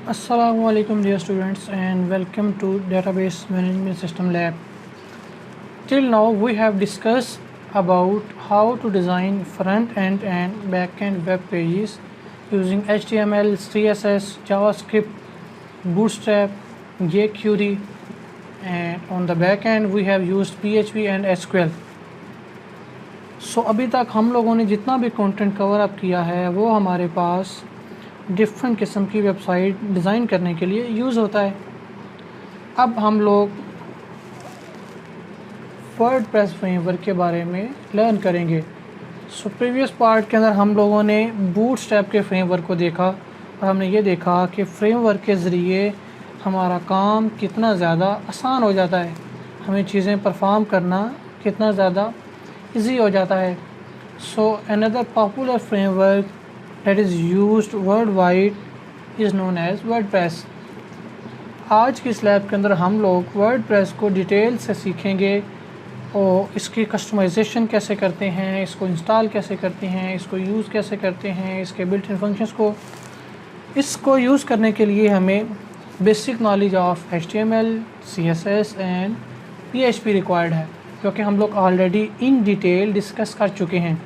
Assalamualaikum dear students and welcome to Database Management System Lab. Till now we have discussed about how to design front end and back end web pages using HTML, CSS, JavaScript, Bootstrap, jQuery, and on the back end we have used PHP and SQL. So अभी तक हम लोगों ने जितना भी content cover up किया है वो हमारे पास डिफरेंट किस्म की वेबसाइट डिज़ाइन करने के लिए यूज़ होता है। अब हम लोग वर्डप्रेस फ्रेमवर्क के बारे में लर्न करेंगे। सो प्रीवियस पार्ट के अंदर हम लोगों ने बूटस्ट्रैप के फ्रेमवर्क को देखा और हमने ये देखा कि फ्रेमवर्क के ज़रिए हमारा काम कितना ज़्यादा आसान हो जाता है, हमें चीज़ें परफॉर्म करना कितना ज़्यादा इजी हो जाता है। So another popular framework that is used worldwide is known as WordPress। आज की स्लैब के अंदर हम लोग WordPress को डिटेल से सीखेंगे और इसकी कस्टमाइजेशन कैसे करते हैं, इसको इंस्टॉल कैसे करते हैं, इसको यूज़ कैसे करते हैं, इसके बिल्ट इन फंक्शंस को। इसको यूज़ करने के लिए हमें basic knowledge of HTML, CSS and PHP required है, क्योंकि हम लोग ऑलरेडी इन डिटेल डिस्कस कर चुके हैं।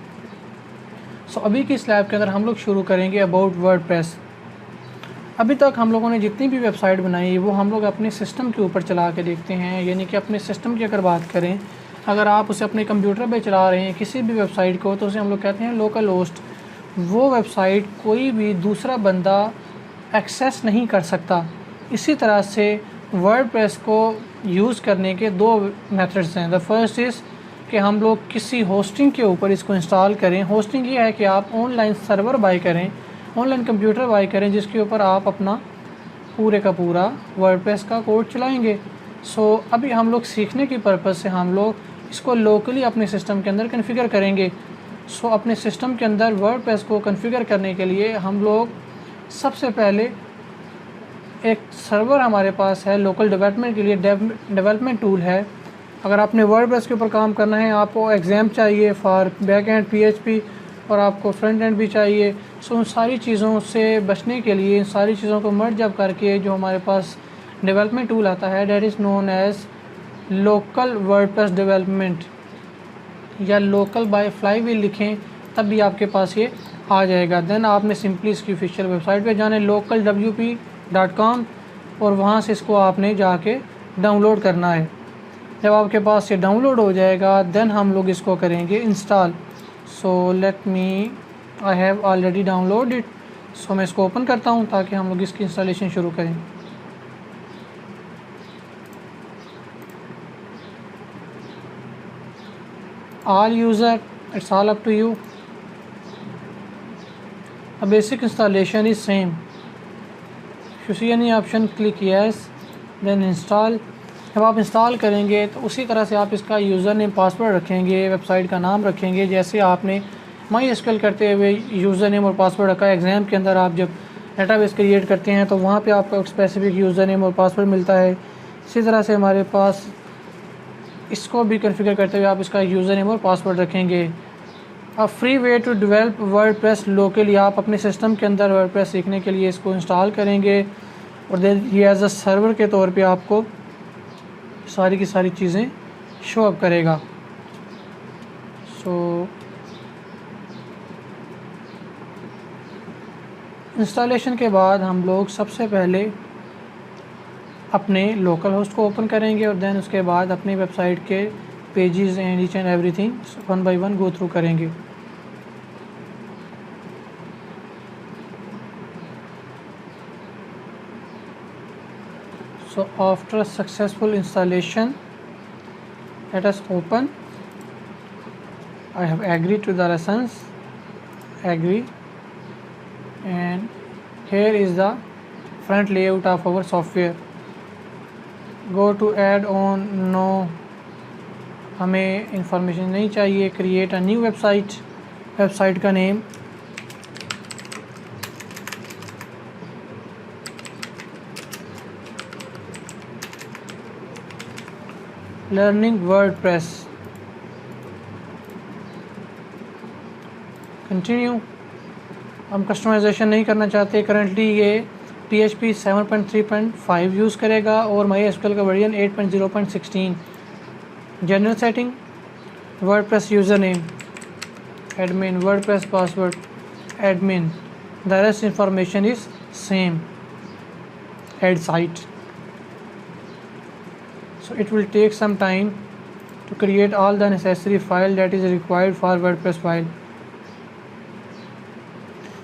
सो अभी की स्लैब के अंदर हम लोग शुरू करेंगे अबाउट वर्डप्रेस। अभी तक हम लोगों ने जितनी भी वेबसाइट बनाई वो हम लोग अपने सिस्टम के ऊपर चला के देखते हैं, यानी कि अपने सिस्टम की अगर बात करें, अगर आप उसे अपने कंप्यूटर पे चला रहे हैं किसी भी वेबसाइट को, तो उसे हम लोग कहते हैं लोकल होस्ट। वो वेबसाइट कोई भी दूसरा बंदा एक्सेस नहीं कर सकता। इसी तरह से वर्डप्रेस को यूज़ करने के दो मेथड्स हैं। द फर्स्ट इज़ कि हम लोग किसी होस्टिंग के ऊपर इसको इंस्टॉल करें। होस्टिंग ये है कि आप ऑनलाइन सर्वर बाय करें, ऑनलाइन कंप्यूटर बाय करें, जिसके ऊपर आप अपना पूरे का पूरा वर्डप्रेस का कोड चलाएंगे। सो अभी हम लोग सीखने की पर्पज़ से हम लोग इसको लोकली अपने सिस्टम के अंदर कॉन्फ़िगर करेंगे। सो अपने सिस्टम के अंदर वर्डप्रेस को कॉन्फ़िगर करने के लिए हम लोग सबसे पहले एक सर्वर हमारे पास है लोकल डेवलपमेंट के लिए, डेवलपमेंट टूल है। अगर आपने वर्डप्रेस के ऊपर काम करना है, आपको एग्ज़ाम चाहिए फॉर बैक एंड PHP और आपको फ्रंट एंड भी चाहिए। सो उन सारी चीज़ों से बचने के लिए, इन सारी चीज़ों को मर्ज अप करके जो हमारे पास डेवलपमेंट टूल आता है, that is known as local WordPress development, या लोकल बाय फ्लाईव्हील लिखें तब भी आपके पास ये आ जाएगा। देन आपने सिंपली इसकी ऑफिशियल वेबसाइट पे जाना है localwp.com और वहाँ से इसको आपने जाके डाउनलोड करना है। जब आपके पास ये डाउनलोड हो जाएगा देन हम लोग इसको करेंगे install. So let me, I have already download it. So मैं इसको ओपन करता हूँ ताकि हम लोग इसकी इंस्टॉलेशन शुरू करें। All user, it's all up to you. The basic installation is same. If you see any option click yes then install. जब आप इंस्टॉल करेंगे तो उसी तरह से आप इसका यूज़र नेम पासवर्ड रखेंगे, वेबसाइट का नाम रखेंगे। जैसे आपने MySQL करते हुए यूज़र नेम और पासवर्ड रखा है, एग्ज़ाम के अंदर आप जब डेटाबेस क्रिएट करते हैं तो वहाँ पे आपको एक स्पेसिफिक यूज़र नेम और पासवर्ड मिलता है। इसी तरह से हमारे पास इसको भी कॉन्फ़िगर करते हुए आप इसका यूज़र नेम और पासवर्ड रखेंगे। A free way to develop WordPress locally, आप अपने सिस्टम के अंदर वर्डप्रेस सीखने के लिए इसको इंस्टॉल करेंगे और देन ये एज अ सर्वर के तौर पर आपको सारी की सारी चीज़ें शो अप करेगा। सो इंस्टॉलेशन के बाद हम लोग सबसे पहले अपने लोकल होस्ट को ओपन करेंगे और देन उसके बाद अपनी वेबसाइट के pages and each and everything one by one go through करेंगे। So after a successful installation, let us open. I have agreed to the lessons, agree, and here is the front layout of our software. Go to add on, no, हमें information नहीं चाहिए। Create a new website, website का name learning WordPress, continue. हम customization नहीं करना चाहते। Currently ये PHP 7.3.5 use करेगा और MySQL का version 8.0.16। General setting, WordPress user name admin, WordPress password admin, the rest information is same, add site. So it will take some time to create all the necessary file that is required for WordPress file.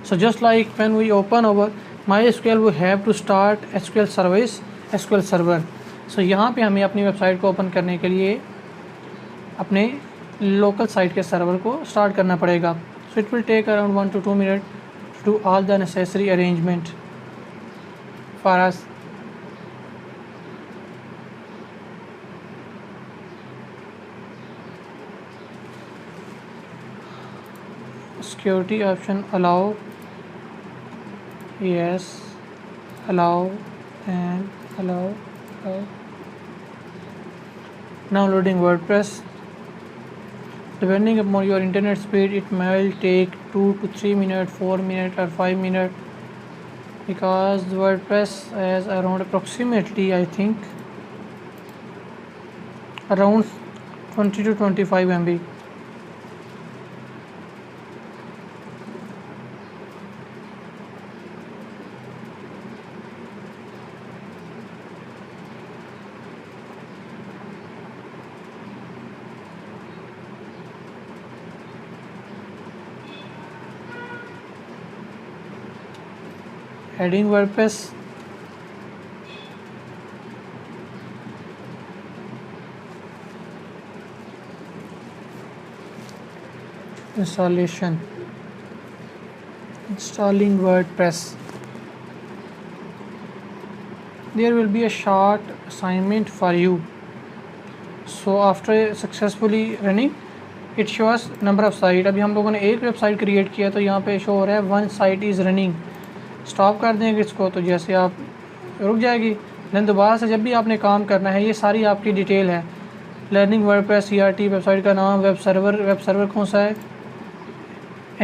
So just like when we open our MySQL, we have to start SQL service, SQL server. So यहाँ पे हमें अपनी website को open करने के लिए अपने local site के सर्वर को स्टार्ट करना पड़ेगा. So it will take around 1 to 2 minutes to do all the necessary arrangement for us. Security option allow, yes, allow and allow. Now loading WordPress. Depending upon your internet speed, it may take 2 to 3 minutes, 4 minutes or 5 minutes, because WordPress has around approximately, I think, around 20 to 25 MB. Adding WordPress. Installation. Installing WordPress. There will be a short assignment for you. So after successfully running, it shows number of site. अभी हम लोगों ने एक website create किया तो यहाँ पे show हो रहा है 1 site is running. स्टॉप कर देंगे इसको तो जैसे आप रुक जाएगी. देन दोबारा से जब भी आपने काम करना है, ये सारी आपकी डिटेल है. लर्निंग वर्डप्रेस, CRT, वेबसाइट का नाम, वेब सर्वर कौन सा है,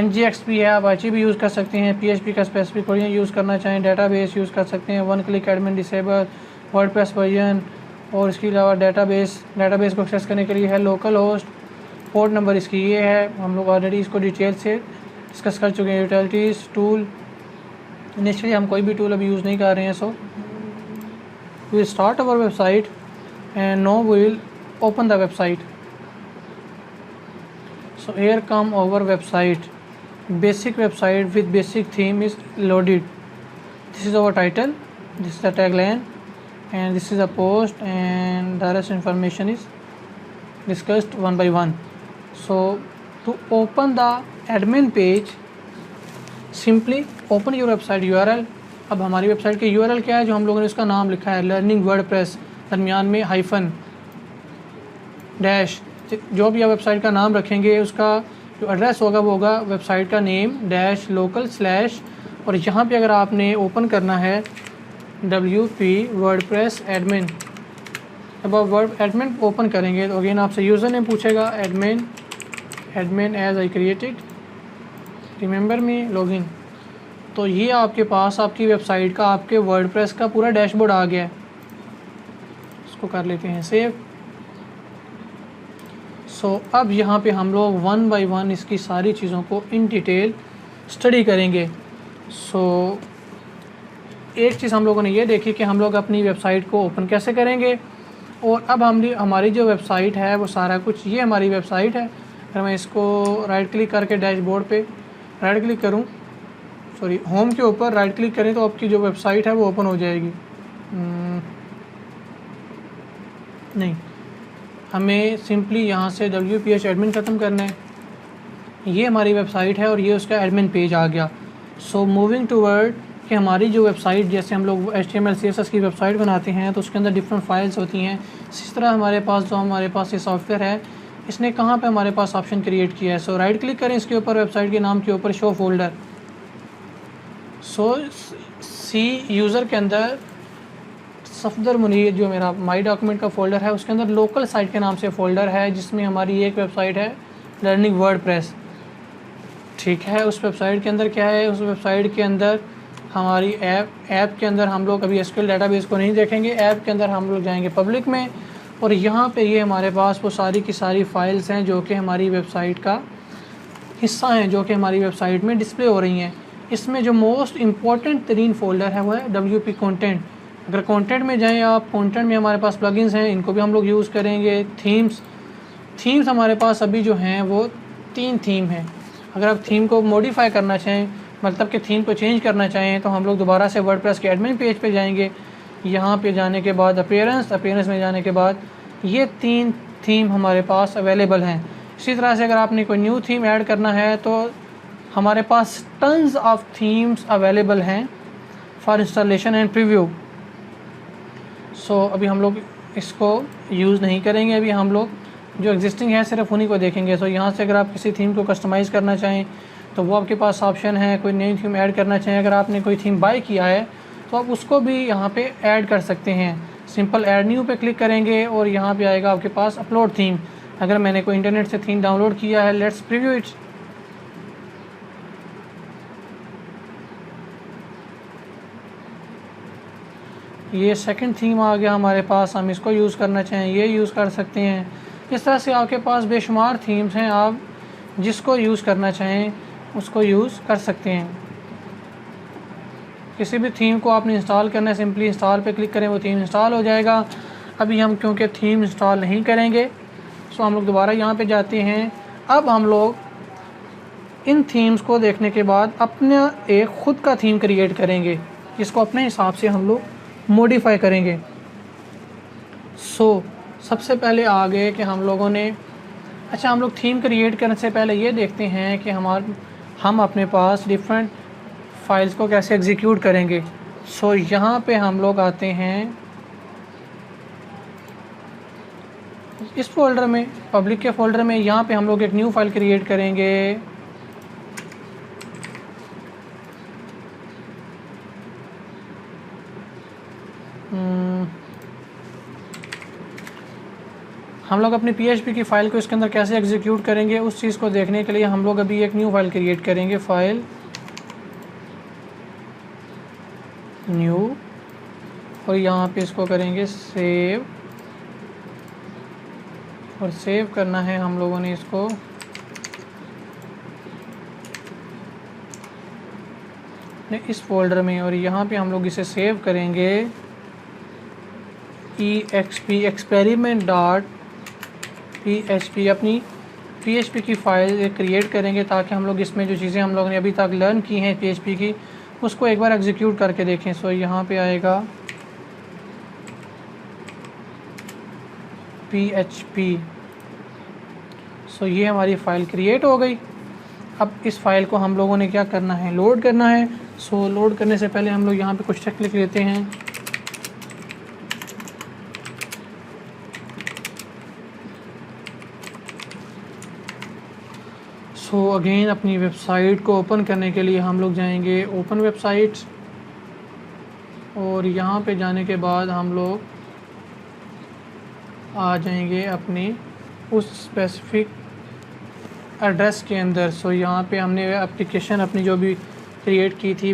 NGXP है, आप आईची भी यूज़ कर सकते हैं. PHP का स्पेसिफिक वर्जन यूज़ करना चाहें, डेटाबेस यूज़ कर सकते हैं, 1 click admin disable, WordPress version, और इसके अलावा डेटाबेस को एक्सेस करने के लिए है लोकल होस्ट, पोर्ट नंबर इसकी ये है. हम लोग ऑलरेडी इसको डिटेल से डिस्कस कर चुके हैं. Utilities, tool. इनिशियली हम कोई भी टूल अभी यूज़ नहीं कर रहे हैं. So we will start our website and now we will open the website. So here come over website. Basic website with basic theme is loaded. This is our title, this is the tagline and this is a post, and the rest information is discussed one by one. So to open the admin page, simply open your website URL. अब हमारी website की URL क्या है, जो हम लोगों ने इसका नाम लिखा है लर्निंग वर्डप्रेस, दरमियान में हाइफन डैश. जो भी आप वेबसाइट का नाम रखेंगे उसका जो एड्रेस होगा वो होगा वेबसाइट का नेम डैश लोकल स्लैश, और यहाँ पे अगर आपने ओपन करना है WP वर्डप्रेस एडमिन. अब आप वर्ड एडमिन ओपन करेंगे तो अगेन आपसे यूज़र नेम पूछेगा, admin as I created, remember me, login. तो ये आपके पास आपकी वेबसाइट का, आपके वर्डप्रेस का पूरा डैशबोर्ड आ गया है. इसको कर लेते हैं सेव. सो अब यहाँ पे हम लोग 1 by 1 इसकी सारी चीज़ों को इन डिटेल स्टडी करेंगे. सो एक चीज़ हम लोगों ने ये देखी कि हम लोग अपनी वेबसाइट को ओपन कैसे करेंगे. और अब हमारी जो वेबसाइट है वो सारा कुछ, ये हमारी वेबसाइट है. अगर मैं इसको राइट क्लिक करके डैशबोर्ड पे राइट क्लिक करूं, सॉरी होम के ऊपर राइट क्लिक करें तो आपकी जो वेबसाइट है वो ओपन हो जाएगी. नहीं, हमें सिंपली यहाँ से WPH एडमिन ख़त्म करना है. ये हमारी वेबसाइट है और ये उसका एडमिन पेज आ गया. सो मूविंग टूवर्ड कि हमारी जो वेबसाइट, जैसे हम लोग HTML CSS की वेबसाइट बनाते हैं तो उसके अंदर डिफरेंट फाइल्स होती हैं. इस तरह हमारे पास ये सॉफ्टवेयर है, इसने कहाँ पे हमारे पास ऑप्शन क्रिएट किया है. सो राइट क्लिक करें इसके ऊपर, वेबसाइट के नाम के ऊपर शो फोल्डर. सो सी यूज़र के अंदर सफदर मुनीर, जो मेरा माई डॉक्यूमेंट का फ़ोल्डर है, उसके अंदर लोकल साइट के नाम से फ़ोल्डर है जिसमें हमारी एक वेबसाइट है लर्निंग वर्डप्रेस. ठीक है, उस वेबसाइट के अंदर क्या है, उस वेबसाइट के अंदर हमारी ऐप के अंदर हम लोग अभी एसक्यूएल डेटाबेस को नहीं देखेंगे। ऐप के अंदर हम लोग जाएंगे पब्लिक में, और यहाँ पे ये हमारे पास वो सारी की सारी फाइल्स हैं जो कि हमारी वेबसाइट का हिस्सा हैं, जो कि हमारी वेबसाइट में डिस्प्ले हो रही हैं। इसमें जो मोस्ट इम्पॉर्टेंट तरीन फ़ोल्डर है वो है WP कंटेंट। अगर कंटेंट में जाएं आप, कंटेंट में हमारे पास प्लगइन्स हैं, इनको भी हम लोग यूज़ करेंगे। थीम्स हमारे पास अभी जो हैं वो 3 थीम हैं। अगर आप थीम को मॉडिफाई करना चाहें, मतलब कि थीम को चेंज करना चाहें, तो हम लोग दोबारा से वर्डप्रेस के एडमिन पेज पे जाएंगे। यहाँ पे जाने के बाद अपीयरेंस में जाने के बाद ये 3 थीम हमारे पास अवेलेबल हैं। इसी तरह से अगर आपने कोई न्यू थीम ऐड करना है तो हमारे पास टन्स ऑफ थीम्स अवेलेबल हैं फॉर इंस्टॉलेशन एंड प्रीव्यू। सो अभी हम लोग इसको यूज़ नहीं करेंगे। अभी हम लोग जो एग्जिस्टिंग है सिर्फ उन्हीं को देखेंगे। सो यहाँ से अगर आप किसी थीम को कस्टमाइज़ करना चाहें तो वो आपके पास ऑप्शन है। कोई नई थीम ऐड करना चाहें, अगर आपने कोई थीम बाय किया है तो आप उसको भी यहाँ पे ऐड कर सकते हैं। सिंपल ऐड न्यू पे क्लिक करेंगे और यहाँ पे आएगा आपके पास अपलोड थीम। अगर मैंने कोई इंटरनेट से थीम डाउनलोड किया है, लेट्स प्रीव्यू इट। ये सेकंड थीम आ गया हमारे पास, हम इसको यूज़ करना चाहें ये यूज़ कर सकते हैं। इस तरह से आपके पास बेशुमार थीम्स हैं, आप जिसको यूज़ करना चाहें उसको यूज़ कर सकते हैं। किसी भी थीम को आपने इंस्टॉल करना है, सिंपली इंस्टॉल पे क्लिक करें, वो थीम इंस्टॉल हो जाएगा। अभी हम क्योंकि थीम इंस्टॉल नहीं करेंगे, सो हम लोग दोबारा यहाँ पे जाते हैं। अब हम लोग इन थीम्स को देखने के बाद अपना एक ख़ुद का थीम क्रिएट करेंगे, जिसको अपने हिसाब से हम लोग मॉडिफाई करेंगे। सो सबसे पहले आ गए कि हम लोगों ने, अच्छा हम लोग थीम क्रिएट करने से पहले ये देखते हैं कि हम अपने पास डिफरेंट फाइल्स को कैसे एग्जीक्यूट करेंगे। सो यहाँ पे हम लोग आते हैं इस फोल्डर में, पब्लिक के फोल्डर में। यहाँ पे हम लोग एक न्यू फाइल क्रिएट करेंगे। हम लोग अपनी PHP की फ़ाइल को इसके अंदर कैसे एग्जीक्यूट करेंगे उस चीज़ को देखने के लिए हम लोग अभी एक न्यू फाइल क्रिएट करेंगे। फाइल न्यू, और यहाँ पे इसको करेंगे सेव, और सेव करना है हम लोगों ने इसको इस फोल्डर में, और यहाँ पे हम लोग इसे सेव करेंगे experiment.php। अपनी PHP की फ़ाइल क्रिएट करेंगे ताकि हम लोग इसमें जो चीज़ें हम लोगों ने अभी तक लर्न की हैं PHP की, उसको एक बार एग्जीक्यूट करके देखें। सो यहाँ पे आएगा PHP। सो ये हमारी फ़ाइल क्रिएट हो गई। अब इस फाइल को हम लोगों ने क्या करना है, लोड करना है। सो लोड करने से पहले हम लोग यहाँ पे कुछ टेक्स्ट लिख लेते हैं। सो अगेन अपनी वेबसाइट को ओपन करने के लिए हम लोग जाएंगे ओपन वेबसाइट, और यहाँ पे जाने के बाद हम लोग आ जाएंगे अपने उस स्पेसिफिक एड्रेस के अंदर। सो यहाँ पे हमने एप्लीकेशन अपनी जो भी क्रिएट की थी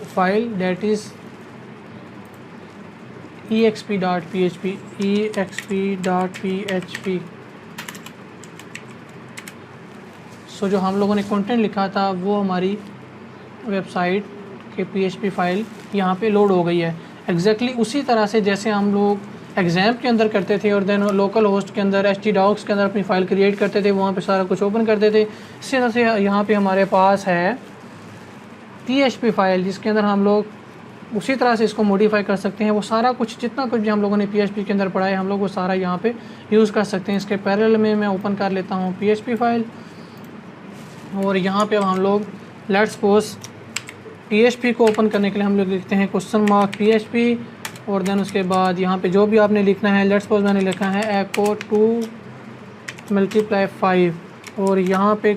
फाइल, दैट इज़ exp.php। सो जो हम लोगों ने कंटेंट लिखा था वो हमारी वेबसाइट के PHP फाइल यहाँ पे लोड हो गई है। एग्जैक्टली उसी तरह से जैसे हम लोग एग्ज़ाम के अंदर करते थे और देन लोकल होस्ट के अंदर htdocs के अंदर अपनी फ़ाइल क्रिएट करते थे, वहाँ पे सारा कुछ ओपन करते थे। इसी तरह से यहाँ पे हमारे पास है PHP फाइल, जिसके अंदर हम लोग उसी तरह से इसको मॉडिफाई कर सकते हैं। वो सारा कुछ जितना कुछ भी हम लोगों ने PHP के अंदर पढ़ा है हम लोग वो सारा यहाँ पे यूज़ कर सकते हैं। इसके पैरेलल में मैं ओपन कर लेता हूँ PHP फाइल, और यहाँ पे अब हम लोग लेट्स सपोज PHP को ओपन करने के लिए हम लोग लिखते हैं $PHP, और देन उसके बाद यहाँ पे जो भी आपने लिखना है, लेट्स सपोज मैंने लिखा है echo 2 × 5, और यहाँ पे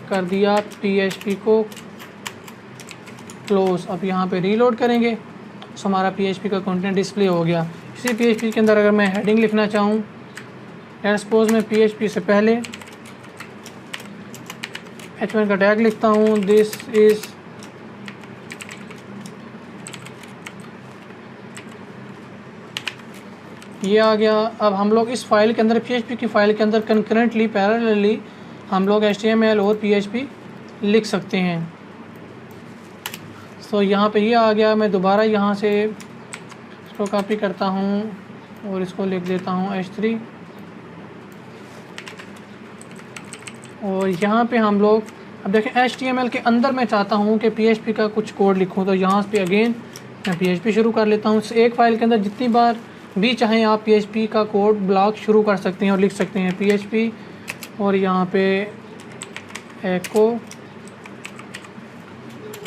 कर दिया PHP को क्लोज। अब यहाँ पे रीलोड करेंगे तो हमारा PHP का कंटेंट डिस्प्ले हो गया। इसी PHP के अंदर अगर मैं हेडिंग लिखना चाहूँ, लेट्स सपोज मैं PHP से पहले H1 का टैग लिखता हूँ, दिस इज़ ये आ गया। अब हम लोग इस फाइल के अंदर PHP की फ़ाइल के अंदर कंकरेंटली पैरेलली हम लोग HTML और PHP लिख सकते हैं। तो यहाँ पे ये आ गया। मैं दोबारा यहाँ से इसको कॉपी करता हूँ और इसको लिख देता हूँ H3। और यहाँ पे हम लोग अब देखें HTML के अंदर मैं चाहता हूँ कि PHP का कुछ कोड लिखूँ, तो यहाँ पे अगेन मैं PHP शुरू कर लेता हूँ। एक फ़ाइल के अंदर जितनी बार भी चाहें आप PHP का कोड ब्लॉक शुरू कर सकते हैं और लिख सकते हैं PHP। और यहाँ पे एको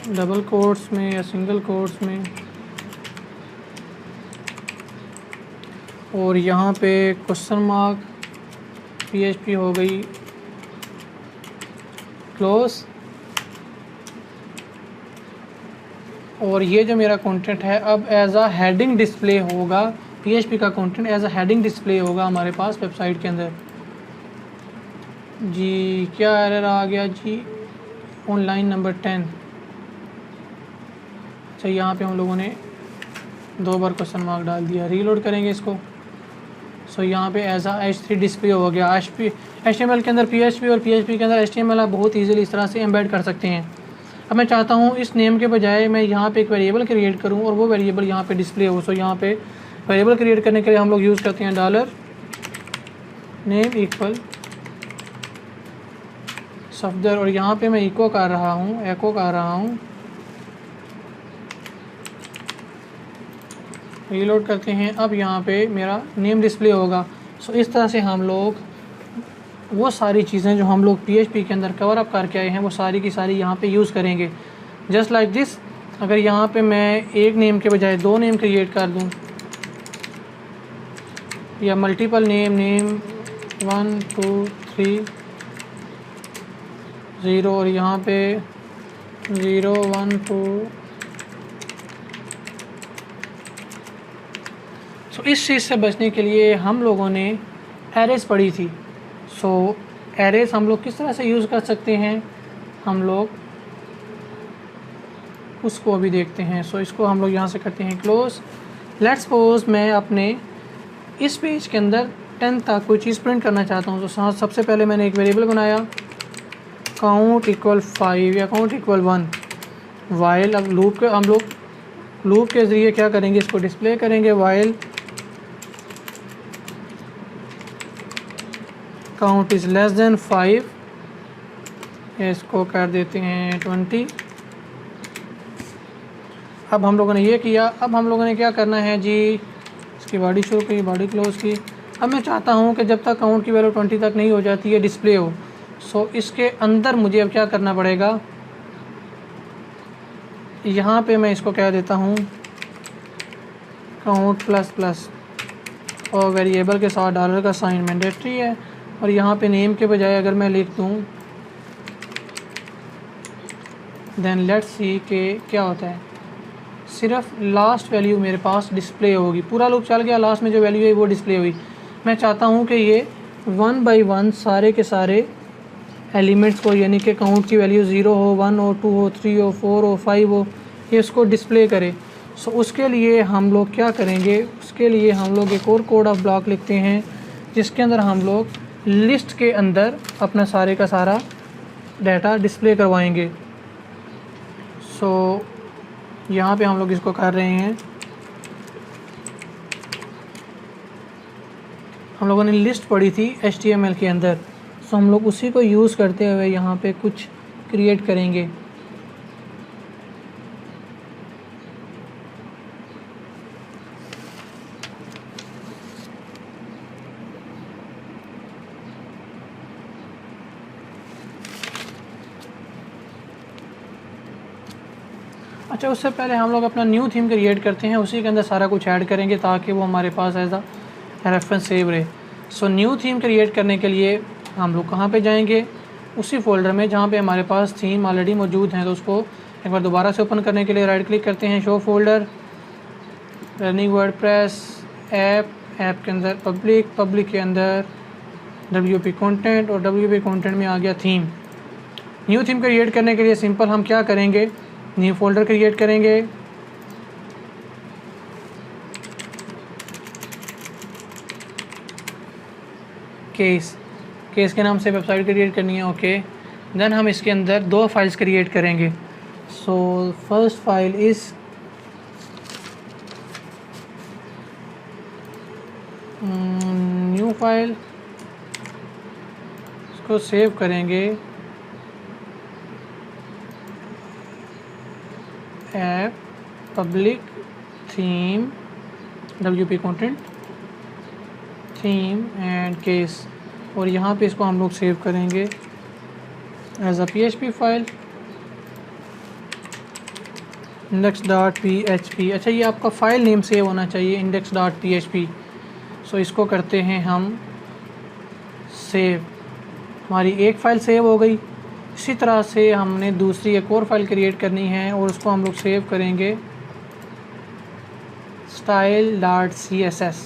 डबल कोट्स में या सिंगल कोट्स में, और यहाँ पे क्वेश्चन मार्क PHP हो गई क्लोज। और ये जो मेरा कंटेंट है अब एज अ हेडिंग डिस्प्ले होगा। PHP का content as a heading display होगा हमारे पास वेबसाइट के अंदर। जी क्या एरर आ गया जी, ऑनलाइन नंबर 10। अच्छा यहाँ पे हम लोगों ने 2 बार क्वेश्चन मार्क डाल दिया। रीलोड करेंगे इसको। सो यहाँ पे एज आ H3 डिस्प्ले हो गया। HTML के अंदर PHP और PHP के अंदर HTML आप बहुत इजीली इस तरह से एम्बेड कर सकते हैं। अब मैं चाहता हूँ इस नेम के बजाय मैं यहाँ पे एक वेरिएबल क्रिएट करूँ और वो वेरिएबल यहाँ पे डिस्प्ले हो। सो यहाँ पे वेरिएबल क्रिएट करने के लिए हम लोग यूज़ करते हैं $name इक्वल सफदर, और यहाँ पे मैं एको कर रहा हूँ। रीलोड करते हैं। अब यहाँ पे मेरा नेम डिस्प्ले होगा। सो इस तरह से हम लोग वो सारी चीज़ें जो हम लोग PHP के अंदर कवर अप करके आए हैं वो सारी की सारी यहाँ पे यूज़ करेंगे। Just like this. अगर यहाँ पे मैं एक नेम के बजाय 2 नेम क्रिएट कर दूँ या मल्टीपल नेम 1 2 3 0 और यहाँ पे 0 1 2। सो इस चीज़ से बचने के लिए हम लोगों ने एरेज पढ़ी थी। सो एरेज हम लोग किस तरह से यूज़ कर सकते हैं हम लोग उसको अभी देखते हैं। सो इसको हम लोग यहाँ से करते हैं क्लोज। लेट्स सपोज मैं अपने इस पेज के अंदर 10 तक कोई चीज़ प्रिंट करना चाहता हूँ। तो सबसे पहले मैंने एक वेरिएबल बनाया काउंट इक्वल 5 या काउंट इक्वल 1 वाइल। अब हम लोग लूप के ज़रिए क्या करेंगे, इसको डिस्प्ले करेंगे। While count is less than 5, इसको कर देते हैं 20। अब हम लोगों ने ये किया। अब हम लोगों ने क्या करना है जी, इसकी बॉडी शो की, बॉडी क्लोज की। अब मैं चाहता हूँ कि जब तक काउंट की वैल्यू 20 तक नहीं हो जाती है डिस्प्ले हो। सो इसके अंदर मुझे अब क्या करना पड़ेगा, यहाँ पे मैं इसको कह देता हूँ काउंट प्लस प्लस और वेरिएबल के साथ डॉलर का साइन मैंडेटरी है। और यहाँ पे नेम के बजाय अगर मैं लिख दूँ देन लेट्स सी के क्या होता है, सिर्फ लास्ट वैल्यू मेरे पास डिस्प्ले होगी। पूरा लूप चल गया, लास्ट में जो वैल्यू है वो डिस्प्ले हुई। मैं चाहता हूँ कि ये 1 बाई 1 सारे के सारे एलिमेंट्स को, यानी कि काउंट की वैल्यू 0 हो, 1 हो, 2 हो, 3 हो, 4 हो, 5 हो, ये इसको डिस्प्ले करे। सो उसके लिए हम लोग क्या करेंगे, उसके लिए हम लोग एक और कोड ऑफ ब्लॉक लिखते हैं जिसके अंदर हम लोग लिस्ट के अंदर अपना सारे का सारा डाटा डिस्प्ले करवाएंगे। सो यहाँ पे हम लोग इसको कर रहे हैं, हम लोगों ने लिस्ट पढ़ी थी HTML के अंदर। सो हम लोग उसी को यूज़ करते हुए यहाँ पे कुछ क्रिएट करेंगे। अच्छा, उससे पहले हम लोग अपना न्यू थीम क्रिएट करते हैं, उसी के अंदर सारा कुछ ऐड करेंगे ताकि वो हमारे पास एज अ रेफरेंस सेव रहे। सो न्यू थीम क्रिएट करने के लिए हम लोग कहाँ पे जाएंगे, उसी फोल्डर में जहाँ पे हमारे पास थीम ऑलरेडी मौजूद हैं। तो उसको एक बार दोबारा से ओपन करने के लिए राइट क्लिक करते हैं, show folder, running WordPress, app के अंदर पब्लिक के अंदर WP कंटेंट, और WP कंटेंट में आ गया थीम। न्यू थीम क्रिएट करने के लिए सिंपल हम क्या करेंगे, न्यू फोल्डर क्रिएट करेंगे, केस केस के नाम से वेबसाइट क्रिएट करनी है। ओके, देन हम इसके अंदर 2 फाइल्स क्रिएट करेंगे। So first file is new file, इसको सेव करेंगे app public theme WP content theme and case, और यहाँ पे इसको हम लोग सेव करेंगे as a PHP file index.php। अच्छा, ये आपका फ़ाइल नेम सेव होना चाहिए index.php। सो इसको करते हैं हम सेव, हमारी एक फ़ाइल सेव हो गई। इसी तरह से हमने दूसरी एक और फाइल क्रिएट करनी है और उसको हम लोग सेव करेंगे style.css।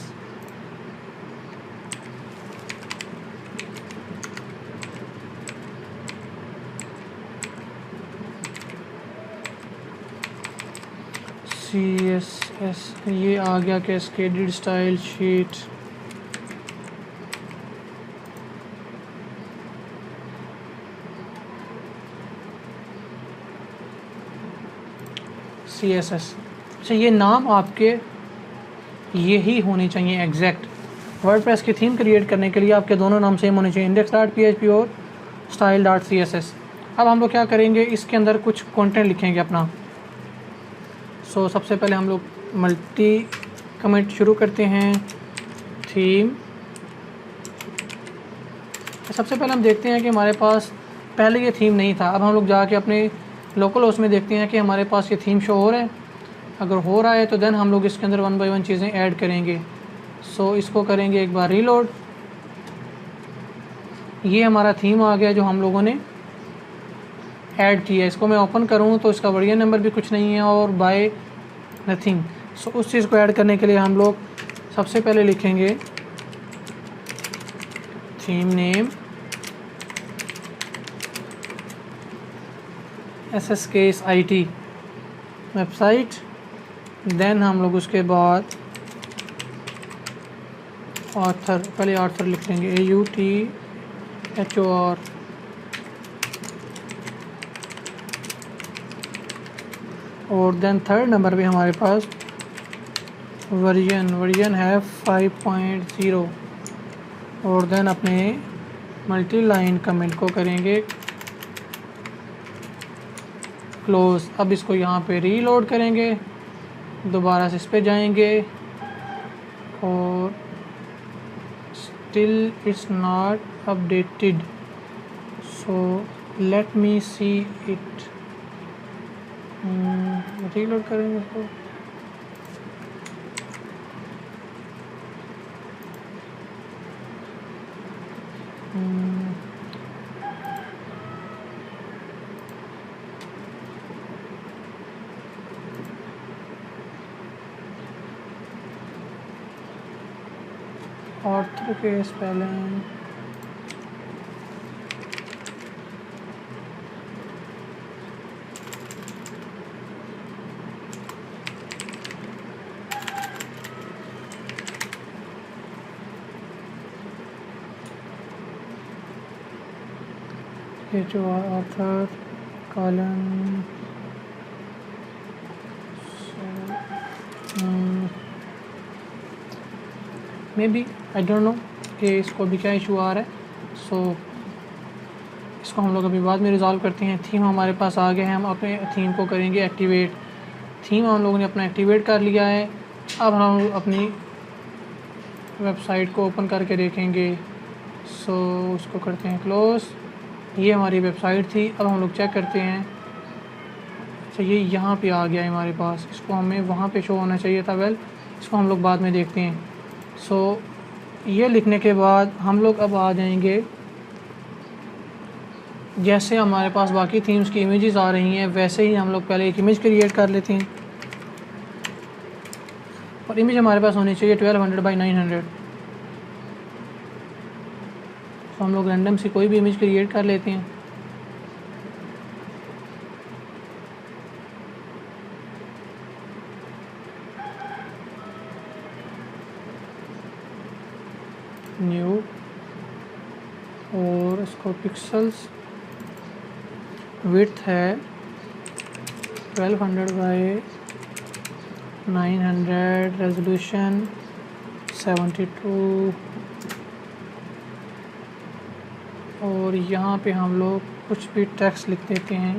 CSS ये आ गया कैस्केडेड स्टाइल शीट। CSS, अच्छा ये नाम आपके यही होने चाहिए एग्जैक्ट। वर्डप्रेस की थीम क्रिएट करने के लिए आपके दोनों नाम सेम होने चाहिए, index.php और style.css। अब हम लोग क्या करेंगे, इसके अंदर कुछ कंटेंट लिखेंगे अपना। सो सबसे पहले हम लोग मल्टी कमेंट शुरू करते हैं थीम। सबसे पहले हम देखते हैं कि हमारे पास पहले ये थीम नहीं था। अब हम लोग जाके अपने लोकल होस्ट में देखते हैं कि हमारे पास ये थीम शो हो रहा है। अगर हो रहा है तो देन हम लोग इसके अंदर 1 बाय 1 चीज़ें ऐड करेंगे। सो इसको करेंगे एक बार रीलोड। ये हमारा थीम आ गया जो हम लोगों ने ऐड किया। इसको मैं ओपन करूँ तो इसका वर्जन नंबर भी कुछ नहीं है और बाय नथिंग। सो उस चीज़ को ऐड करने के लिए हम लोग सबसे पहले लिखेंगे theme name SSKSIT website, then हम लोग उसके बाद ऑथर, पहले ऑथर लिख लेंगे AUTHOR, और देन थर्ड नंबर पे हमारे पास वर्जन है 5.0, और देन अपने मल्टी लाइन कमेंट को करेंगे क्लोज। अब इसको यहाँ पे रीलोड करेंगे, दोबारा से इस पे जाएंगे और still it's not updated, so let me see it. Reload करेंगे इसको। ऑर्थर के स्पेलिंग ये जो author colon maybe I don't know कि इसको भी क्या इशू आ रहा है। सो इसको हम लोग अभी बाद में रिज़ॉल्व करते हैं। थीम हमारे पास आ गया है, हम अपने थीम को करेंगे एक्टिवेट। थीम हम लोगों ने अपना एक्टिवेट कर लिया है। अब हम अपनी वेबसाइट को ओपन करके देखेंगे। सो उसको करते हैं क्लोज़। ये हमारी वेबसाइट थी। अब हम लोग चेक करते हैं। अच्छा, ये यहाँ पे आ गया है हमारे पास, इसको हमें वहाँ पे शो होना चाहिए था। वेल, इसको हम लोग बाद में देखते हैं। सो ये लिखने के बाद हम लोग अब आ जाएंगे, जैसे हमारे पास बाकी थीम्स की इमेजेस आ रही हैं वैसे ही हम लोग पहले एक इमेज क्रिएट कर लेते हैं, और इमेज हमारे पास होनी चाहिए 1200 बाई 900। तो हम लोग रैंडम से कोई भी इमेज क्रिएट कर लेते हैं। न्यू इसको पिक्सल्स, विड्थ है 1200 बाई 900, रेजोल्यूशन 72, और यहाँ पे हम लोग कुछ भी टेक्स्ट लिख देते हैं।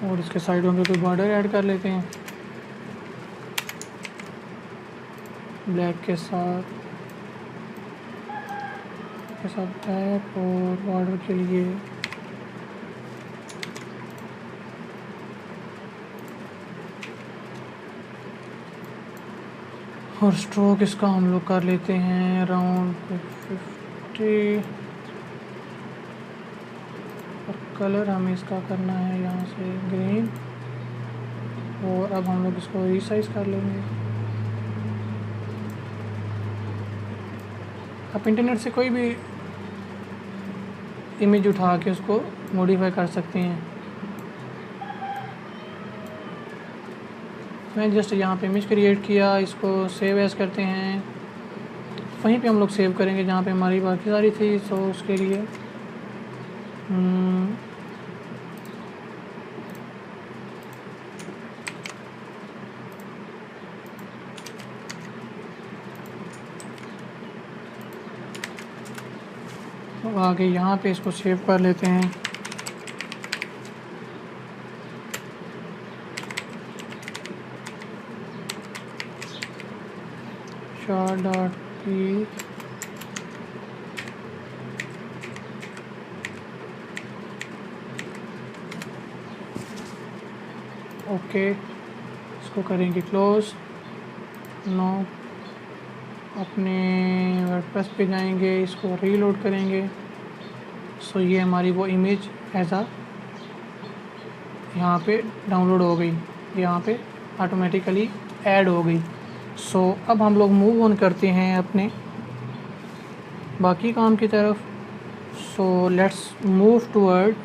और इसके साइडों पे कोई बॉर्डर ऐड कर लेते हैं ब्लैक के साथ टैप, और बॉर्डर के लिए और स्ट्रोक इसका हम लोग कर लेते हैं अराउंड 50, और कलर हमें इसका करना है यहाँ से ग्रीन, और अब हम लोग इसको रीसाइज कर लेंगे। आप इंटरनेट से कोई भी इमेज उठा के उसको मॉडिफाई कर सकते हैं। मैं जस्ट यहाँ पे इमेज क्रिएट किया, इसको सेव एज करते हैं, वहीं पे हम लोग सेव करेंगे जहाँ पे हमारी बाकी सारी थी। सो उसके लिए तो आगे यहाँ पे इसको सेव कर लेते हैं। char.p ओके, इसको करेंगे क्लोज। नो, अपने वर्डप्रेस पे जाएंगे, इसको रीलोड करेंगे। सो ये हमारी वो इमेज ऐसा यहाँ पे डाउनलोड हो गई, यहाँ पे ऑटोमेटिकली ऐड हो गई। सो अब हम लोग मूव ऑन करते हैं अपने बाकी काम की तरफ। So let's move toward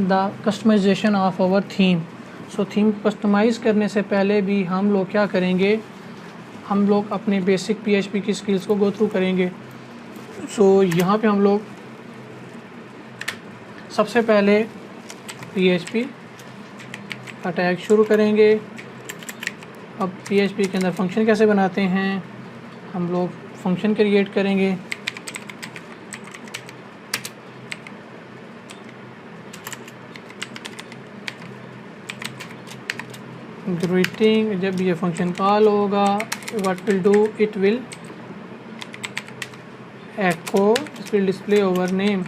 the customization of our theme. So theme customize करने से पहले भी हम लोग क्या करेंगे, हम लोग अपने बेसिक PHP की स्किल्स को गो थ्रू करेंगे। सो यहाँ पे हम लोग सबसे पहले PHP का टैग शुरू करेंगे। अब PHP के अंदर फंक्शन कैसे बनाते हैं, हम लोग फंक्शन क्रिएट करेंगे। ग्रीटिंग, जब ये फंक्शन कॉल होगा, what will do, it will echo, it will display our name।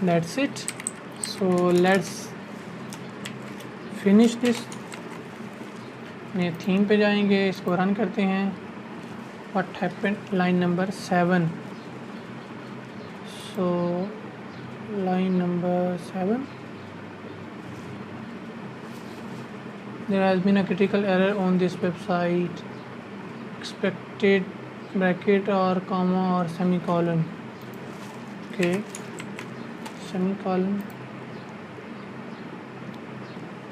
That's it। So let's finish this। ये थीम पे जाएंगे, इसको रन करते हैं। What happened, line number 7। So line number 7, there has been a critical error on this website, expected bracket or comma or semicolon। okay, semicolon,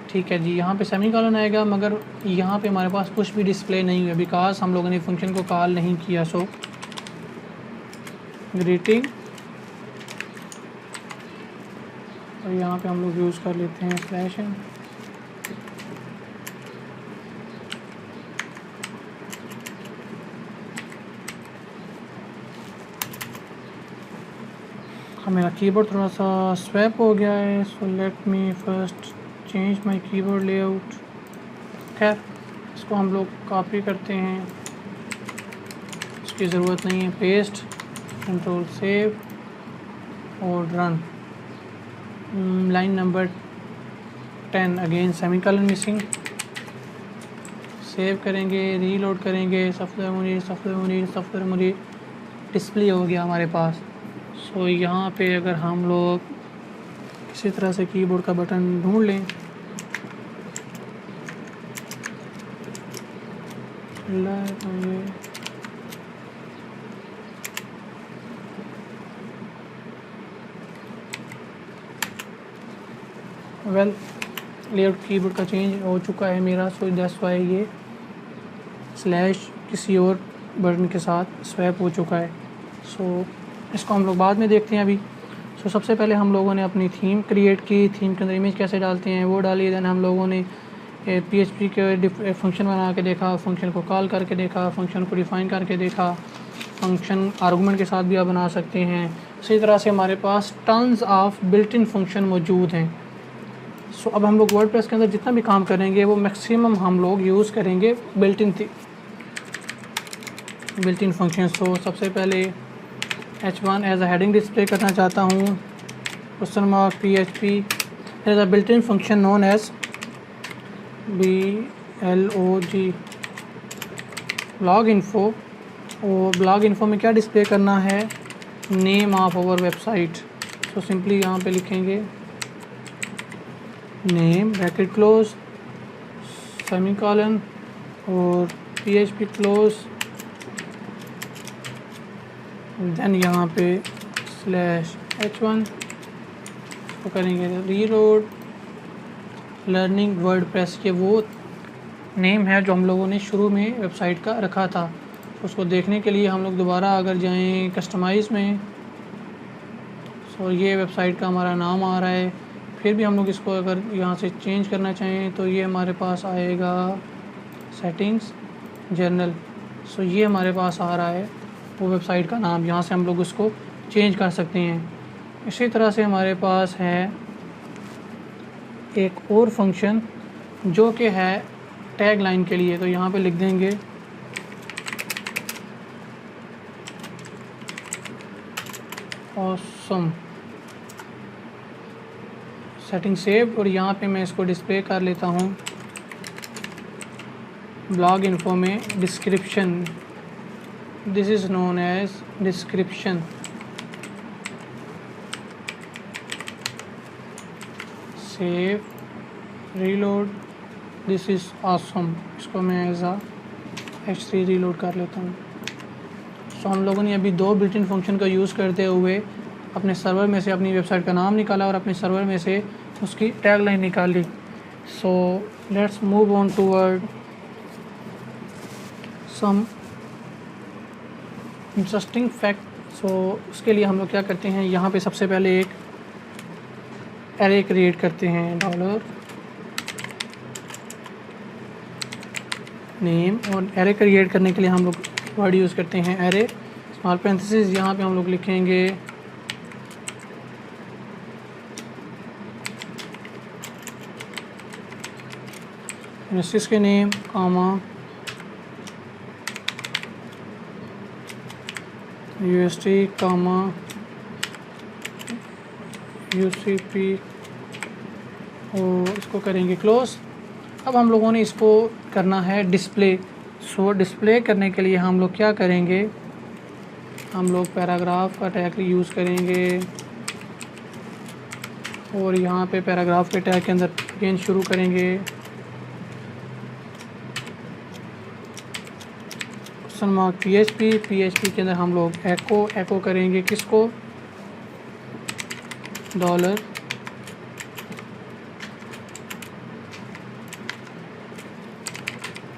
ठीक है जी। यहाँ पे सेमीकॉलन आएगा, मगर यहाँ पे हमारे पास कुछ भी डिस्प्ले नहीं हुआ बिकॉज हम लोगों ने फंक्शन को कॉल नहीं किया। सो ग्रीटिंग, और यहाँ पे हम लोग यूज़ कर लेते हैं स्लैश n। मेरा कीबोर्ड थोड़ा सा स्वैप हो गया है। सो let me first change my keyboard layout. खैर, इसको हम लोग कॉपी करते हैं, इसकी ज़रूरत नहीं है। पेस्ट, कंट्रोल सेव और run. Line number 10 again semicolon missing. Save करेंगे, रीलोड करेंगे, सॉफ्टवेयर मुनीर डिस्प्ले हो गया हमारे पास। सो यहाँ पे अगर हम लोग इसी तरह से कीबोर्ड का बटन ढूंढ लें, वेल लेआउट कीबोर्ड का चेंज हो चुका है मेरा, सो दैट्स वाई ये स्लैश किसी और बटन के साथ स्वैप हो चुका है। सो इसको हम लोग बाद में देखते हैं अभी। सो सबसे पहले हम लोगों ने अपनी थीम क्रिएट की, थीम के अंदर इमेज कैसे डालते हैं वो डाली। देन हम लोगों ने PHP के फंक्शन बना के देखा, फंक्शन को कॉल करके देखा, फंक्शन को डिफ़ाइन करके देखा, फंक्शन आर्गूमेंट के साथ भी आप बना सकते हैं। इसी तरह से हमारे पास tons of built in function मौजूद हैं। सो अब हम लोग वर्डप्रेस के अंदर जितना भी काम करेंगे वो मैक्सिमम हम लोग यूज़ करेंगे बिल्ट इन फंक्शन। सो सबसे पहले H1 as a heading display करना चाहता हूँ, question mark PHP as a built in function known as BLOG blog info. और ब्लॉग इन्फो में क्या डिस्प्ले करना है, name of our website. So simply यहाँ पे लिखेंगे नेम ब्रैकेट क्लोज सेमीकोलन और PHP क्लोज, देन यहाँ पे /H1 तो करेंगे रीलोड। लर्निंग वर्डप्रेस के वो नेम है जो हम लोगों ने शुरू में वेबसाइट का रखा था। उसको देखने के लिए हम लोग दोबारा अगर जाएं कस्टमाइज़ में, सो ये वेबसाइट का हमारा नाम आ रहा है। फिर भी हम लोग इसको अगर यहाँ से चेंज करना चाहें तो ये हमारे पास आएगा सेटिंग्स जर्नल। सो ये हमारे पास आ रहा है वो वेबसाइट का नाम, यहाँ से हम लोग उसको चेंज कर सकते हैं। इसी तरह से हमारे पास है एक और फंक्शन जो कि है टैग लाइन के लिए। तो यहाँ पे लिख देंगे ऑसम, सेटिंग सेव। और यहाँ पे मैं इसको डिस्प्ले कर लेता हूँ ब्लॉग इन्फो में description, this is known as description. Save, reload, this is awesome. इसको मैं एज आ H3 रीलोड कर लेता हूँ। सो हम लोगों ने अभी दो बिल्ट इन फंक्शन का यूज़ करते हुए अपने सर्वर में से अपनी वेबसाइट का नाम निकाला और अपने सर्वर में से उसकी टैग लाइन निकाली। So let's move on toward some interesting fact. So उसके लिए हम लोग क्या करते हैं, यहाँ पे सबसे पहले एक एरे क्रिएट करते हैं, डॉलर नेम। और एरे क्रिएट करने के लिए हम लोग वर्ड यूज़ करते हैं एरे स्मॉल पैरेंथेसिस। यहाँ पे हम लोग लिखेंगे के नेम कामा UST कामा UCP और इसको करेंगे क्लोज। अब हम लोगों ने इसको करना है डिस्प्ले। सो डिस्प्ले करने के लिए हम लोग क्या करेंगे, हम लोग पैराग्राफ का टैग यूज़ करेंगे और यहाँ पे पैराग्राफ के टैग के अंदर अगेन शुरू करेंगे क्वेश्चन मार्क PHP के अंदर हम लोग एको करेंगे किसको, dollar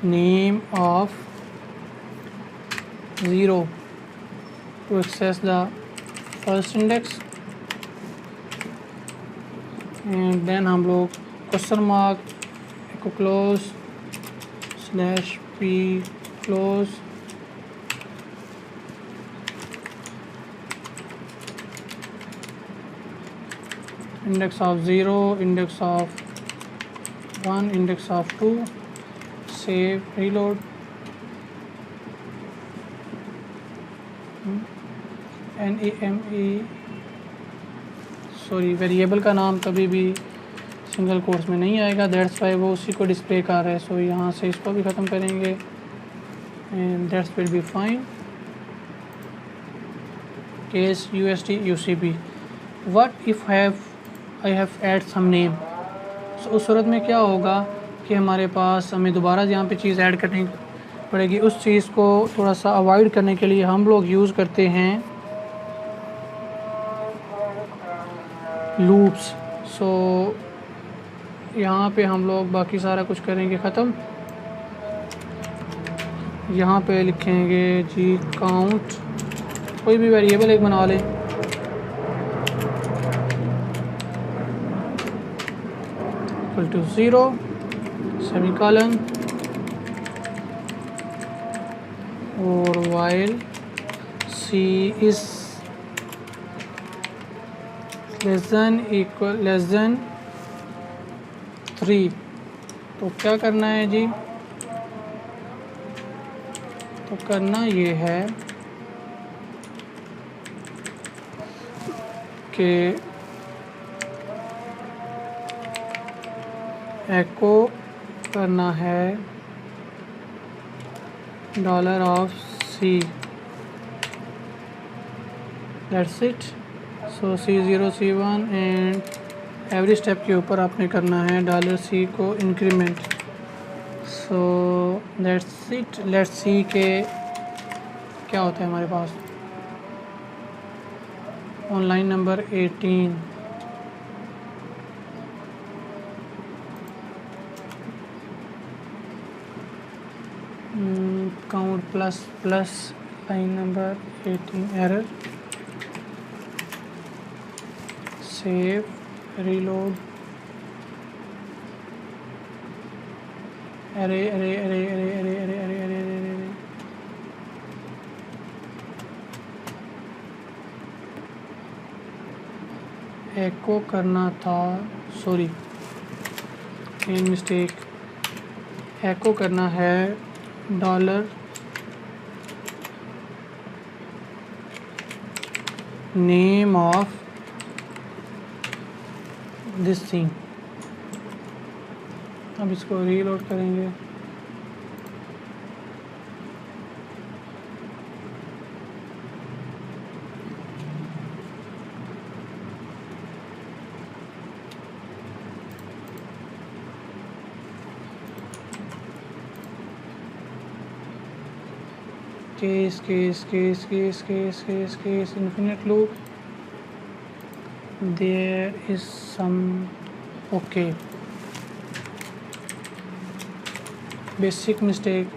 name of 0 to access the first index and then हम लोग question mark echo close /p close index of 0, index of 1, index of 2, save, reload, NAME, sorry variable का नाम कभी भी सिंगल कोट्स में नहीं आएगा, दैट्स वाई वो उसी को डिस्प्ले कर रहा है। सो यहाँ से इसको भी ख़त्म करेंगे and that's will be fine. Case USD UCB what if I have add some name. So उस सूरत में क्या होगा कि हमारे पास हमें दोबारा यहाँ पे चीज़ ऐड करनी पड़ेगी। उस चीज़ को थोड़ा सा अवॉइड करने के लिए हम लोग यूज़ करते हैं लूप्स। सो यहाँ पे हम लोग बाकी सारा कुछ करेंगे ख़त्म। यहाँ पे लिखेंगे जी काउंट, कोई भी वेरिएबल एक बना लें, इक्वल टू 0 सेमीकोलन और while C is less than 3। तो क्या करना है जी, तो करना ये है कि एको करना है $C, that's it. So C0 C1 and every step के ऊपर आपने करना है $C को increment. So that's it. Let's see के क्या होता है हमारे पास। Online number 18, count plus line number 18 error, save reload, अरे अरे अरे अरे अरे अरे अरे अरे अरे एको करना था, सॉरी मिस्टेक, एको करना है $name ऑफ दिस थिंग। अब इसको रीलोड करेंगे। Case infinite loop, there is some okay basic mistake,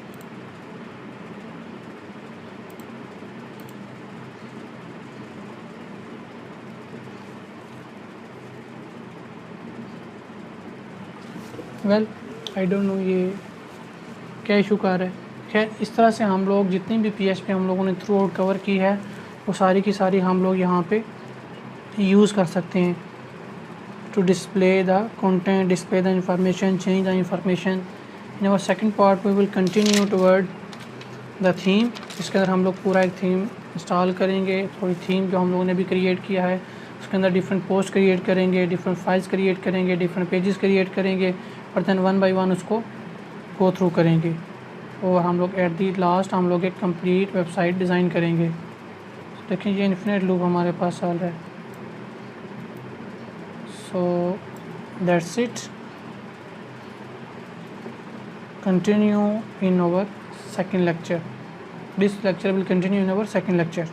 well I don't no ये क्या इशू कर रहा है। खैर इस तरह से हम लोग जितनी भी PHP हम लोगों ने थ्रू आउट कवर की है वो सारी की सारी हम लोग यहाँ पे यूज़ कर सकते हैं to display the content, display the information, change the information. In our second part we will continue toward the theme. इसके अंदर हम लोग पूरा एक थीम इंस्टॉल करेंगे, थोड़ी थीम जो हम लोगों ने भी क्रिएट किया है उसके अंदर डिफरेंट पोस्ट क्रिएट करेंगे, डिफरेंट फाइल्स क्रिएट करेंगे, डिफरेंट पेजेस क्रिएट करेंगे और देन 1 बाय 1 उसको गो थ्रू करेंगे और हम लोग एट दी लास्ट हम लोग एक कंप्लीट वेबसाइट डिज़ाइन करेंगे। देखें ये इन्फिनिट लूप हमारे पास चल रहा है। So that's it, continue in our second lecture. This lecture will continue in our second lecture.